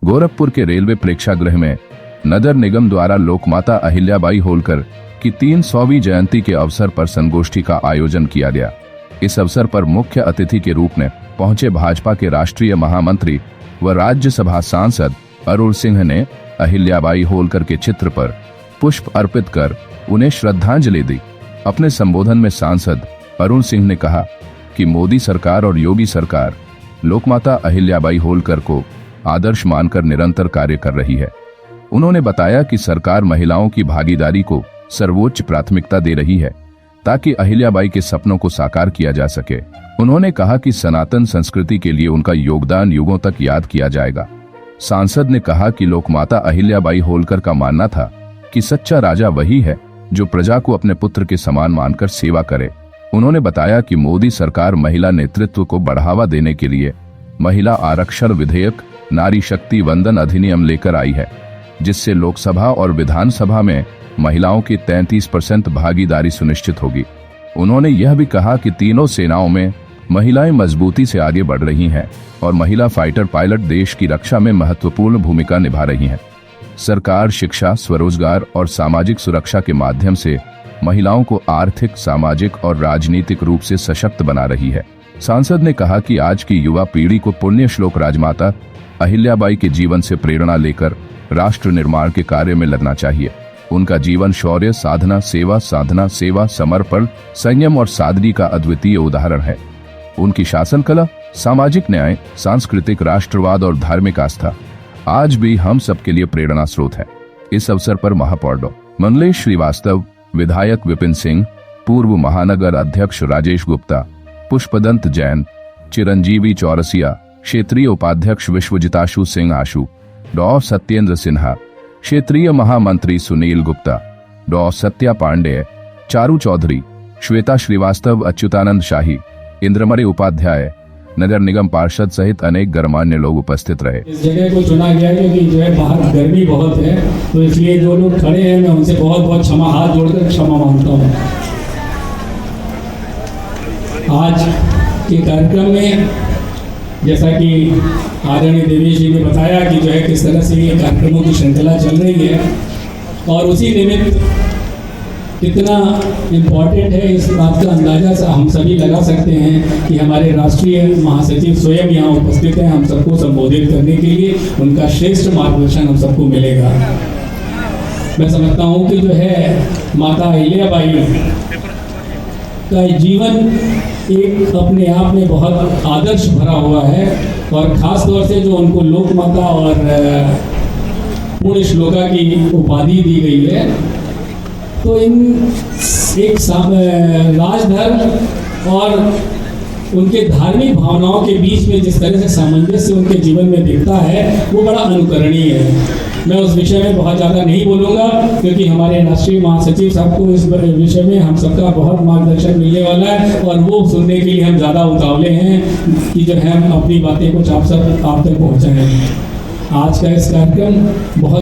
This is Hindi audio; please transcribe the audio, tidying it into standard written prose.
गोरखपुर के रेलवे प्रेक्षागृह में नगर निगम द्वारा लोकमाता अहिल्याबाई होलकर की 300वीं जयंती के अवसर पर संगोष्ठी का आयोजन किया गया। इस अवसर पर मुख्य अतिथि के रूप में पहुंचे भाजपा के राष्ट्रीय महामंत्री व राज्यसभा सांसद अरुण सिंह ने अहिल्याबाई होलकर के चित्र पर पुष्प अर्पित कर उन्हें श्रद्धांजलि दी। अपने संबोधन में सांसद अरुण सिंह ने कहा कि मोदी सरकार और योगी सरकार लोकमाता अहिल्याबाई होलकर को आदर्श मानकर निरंतर कार्य कर रही है। उन्होंने बताया कि सरकार महिलाओं की भागीदारी को सर्वोच्च प्राथमिकता दे रही है ताकि अहिल्याबाई के सपनों को साकार किया जा सके। उन्होंने कहा कि सनातन संस्कृति के लिए उनका योगदान युगों तक याद किया जाएगा। सांसद ने कहा कि लोकमाता अहिल्याबाई होलकर का मानना था कि सच्चा राजा वही है जो प्रजा को अपने पुत्र के समान मानकर सेवा करे। उन्होंने बताया कि मोदी सरकार महिला नेतृत्व को बढ़ावा देने के लिए महिला आरक्षण विधेयक नारी शक्ति वंदन अधिनियम लेकर आई है, जिससे लोकसभा और विधानसभा में महिलाओं की 33% भागीदारी सुनिश्चित होगी। उन्होंने यह भी कहा कि तीनों सेनाओं में महिलाएं मजबूती से आगे बढ़ रही हैं और महिला फाइटर पायलट देश की रक्षा में महत्वपूर्ण भूमिका निभा रही हैं। सरकार शिक्षा, स्वरोजगार और सामाजिक सुरक्षा के माध्यम से महिलाओं को आर्थिक, सामाजिक और राजनीतिक रूप से सशक्त बना रही है। सांसद ने कहा कि आज की युवा पीढ़ी को पुण्य श्लोक राजमाता अहिल्याबाई के जीवन से प्रेरणा लेकर राष्ट्र निर्माण के कार्य में लगना चाहिए। उनका जीवन शौर्य, साधना, सेवा, समर्पण, संयम और सादगी का अद्वितीय उदाहरण है। उनकी शासन कला, सामाजिक न्याय, सांस्कृतिक राष्ट्रवाद और धार्मिक आस्था आज भी हम सबके लिए प्रेरणा स्रोत है। इस अवसर पर महापौर डॉ. मंगलेश श्रीवास्तव, विधायक विपिन सिंह, पूर्व महानगर अध्यक्ष राजेश गुप्ता, पुष्पदंत जैन, चिरंजीवी चौरसिया, क्षेत्रीय उपाध्यक्ष विश्वजिताशु सिंह आशु, डॉ. सत्येंद्र सिन्हा, क्षेत्रीय महामंत्री सुनील गुप्ता, डॉ. सत्या पांडेय, चारू चौधरी, श्वेता श्रीवास्तव, अच्युतानंद शाही, इंद्रमणि उपाध्याय, नगर निगम पार्षद सहित अनेक गणमान्य लोग उपस्थित रहे। इस जगह को चुना गया क्योंकि जो है बाहर गर्मी बहुत है, तो इसलिए जो लोग खड़े हैं मैं उनसे बहुत बहुत हाथ जोड़कर क्षमा मांगता हूँ। आज के कार्यक्रम में जैसा कि आदरणीय देवेश जी ने बताया कि जो है किस तरह से ये कार्यक्रमों की श्रृंखला चल रही है और उसी निमित्त कितना इम्पोर्टेंट है इस बात का अंदाजा हम सभी लगा सकते हैं कि हमारे राष्ट्रीय महासचिव स्वयं यहाँ उपस्थित हैं हम सबको संबोधित करने के लिए। उनका श्रेष्ठ मार्गदर्शन हम सबको मिलेगा। मैं समझता हूँ कि जो है माता अहिल्याबाई का जीवन एक अपने आप में बहुत आदर्श भरा हुआ है और ख़ास तौर से जो उनको लोक माता और पुण्य श्लोका की उपाधि दी गई है, तो इन एक राजधर्म और उनके धार्मिक भावनाओं के बीच में जिस तरह से सामंजस्य उनके जीवन में दिखता है वो बड़ा अनुकरणीय है। मैं उस विषय में बहुत ज़्यादा नहीं बोलूँगा क्योंकि हमारे राष्ट्रीय महासचिव साहब को इस विषय में हम सबका बहुत मार्गदर्शन मिलने वाला है और वो सुनने के लिए हम ज़्यादा उतावले हैं कि जो है हम अपनी बातें कुछ आप तक पहुँचाएँ। आज का इस कार्यक्रम बहुत